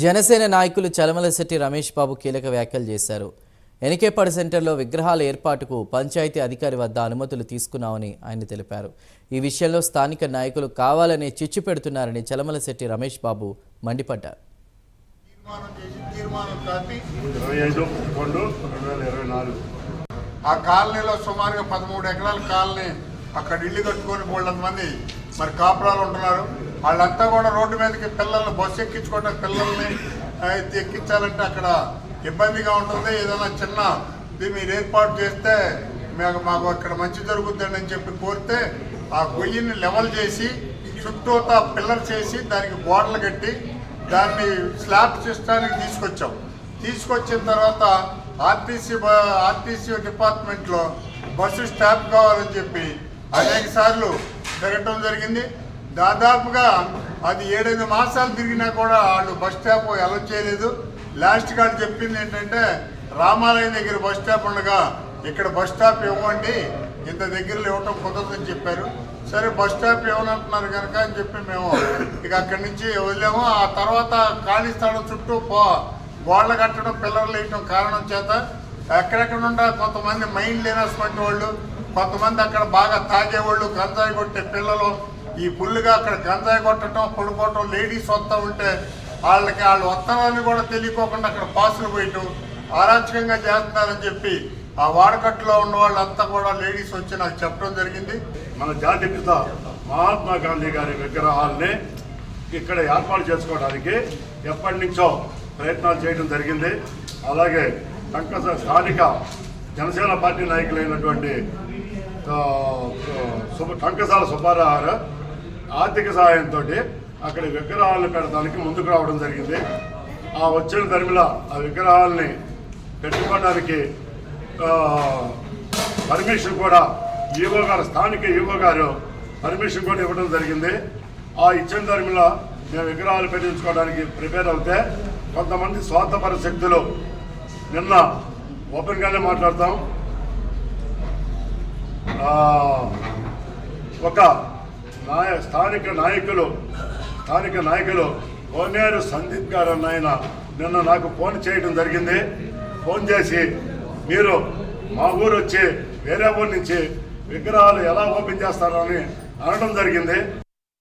జనసేన నాయకులు చలమలశెట్టి రమేష్ బాబు కీలక వ్యాఖ్యలు చేశారు. ఎన్కేపాడు సెంటర్లో విగ్రహాల ఏర్పాటుకు పంచాయతీ అధికారి వద్ద అనుమతులు తీసుకున్నామని ఆయన తెలిపారు. ఈ విషయంలో స్థానిక నాయకులు కావాలనే చిచ్చు పెడుతున్నారని చలమలశెట్టి రమేష్ బాబు మండిపడ్డారు. ఆ కాలనీలో సుమారుగా 13 ఎకరాల కాలనీ అక్కడ ఇల్లు కట్టుకొని 300 మంది మరి కాపురాలు ఉంటున్నారు. వాళ్ళంతా కూడా రోడ్డు మీదకి పిల్లల్ని బస్సు ఎక్కించుకోవడం, పిల్లల్ని ఎక్కించాలంటే అక్కడ ఇబ్బందిగా ఉంటుంది. ఏదైనా చిన్న మీరు ఏర్పాటు చేస్తే మాకు అక్కడ మంచి జరుగుతుందని అని చెప్పి కోరితే ఆ గొయ్యిని లెవెల్ చేసి చుట్టూతా పిల్లర్ చేసి దానికి గోడలు కట్టి దాన్ని స్లాబ్ సిస్టానికి తీసుకొచ్చిన తర్వాత ఆర్టీసీ డిపార్ట్మెంట్లో బస్సు స్టాప్ కావాలని చెప్పి అనేక సార్లు తిరగటం జరిగింది. దాదాపుగా అది 7-8 మాసాలు తిరిగినా కూడా వాళ్ళు బస్ స్టాప్ అలౌ చేయలేదు. లాస్ట్ గారు చెప్పింది ఏంటంటే రామాలయం దగ్గర బస్ స్టాప్ ఉండగా ఇక్కడ బస్ స్టాప్ ఇవ్వండి, ఇంత దగ్గరలో ఇవ్వటం కుదరదని చెప్పారు. సరే బస్ స్టాప్ ఇవ్వనంటున్నారు కనుక అని చెప్పి మేము ఇక అక్కడి నుంచి వదిలేము. ఆ తర్వాత ఖాళీ స్థలం చుట్టూ గోడలు కట్టడం, పిల్లర్లు వేయటం కారణం చేత ఎక్కడెక్కడ ఉండ కొంతమంది మైండ్ లేనర్స్ వంటి వాళ్ళు, కొంతమంది అక్కడ బాగా తాగేవాళ్ళు, గంజాయి కొట్టే పిల్లలు ఈ ఫుల్గా అక్కడ గంజాయి కొట్టడం, పడుకోవటం, లేడీస్ వస్తూ ఉంటే వాళ్ళ వత్తనాన్ని కూడా తెలియకోకుండా అక్కడ పాసులు పోయటం అరాచకంగా చేస్తున్నారని చెప్పి ఆ వాడకట్టులో ఉన్న వాళ్ళంతా కూడా లేడీస్ వచ్చి నాకు చెప్పడం జరిగింది. మన జాతి పిత మహాత్మా గాంధీ గారి విగ్రహాలని ఇక్కడ ఏర్పాటు చేసుకోవడానికి ఎప్పటి నుంచో ప్రయత్నాలు చేయడం జరిగింది. అలాగే స్థానిక జనసేన పార్టీ నాయకులైనటువంటి టంకసాల సుబ్బారావు గారు ఆర్థిక సహాయంతో అక్కడ విగ్రహాలను పెడతానికి ముందుకు రావడం జరిగింది. ఆ వచ్చిన ధర్మిలో ఆ విగ్రహాలని పెట్టుకోవడానికి పర్మిషన్ కూడా ఈవో గారు, స్థానిక ఈవో గారు పర్మిషన్ కూడా ఇవ్వడం జరిగింది. ఆ ఇచ్చిన ధర్మిలో మేము విగ్రహాలు పెట్టించుకోవడానికి ప్రిపేర్ అవుతే కొంతమంది స్వార్థపర శక్తులు నిన్న ఓపెన్గానే మాట్లాడతాం, ఒక స్థానిక నాయకులు కోనేరు సందీప్ గారు అన్న ఆయన నిన్న నాకు ఫోన్ చేయడం జరిగింది. ఫోన్ చేసి మీరు మా ఊరు వచ్చి వేరే ఊరి నుంచి విగ్రహాలు ఎలా ఓపెన్ చేస్తారని అనడం జరిగింది.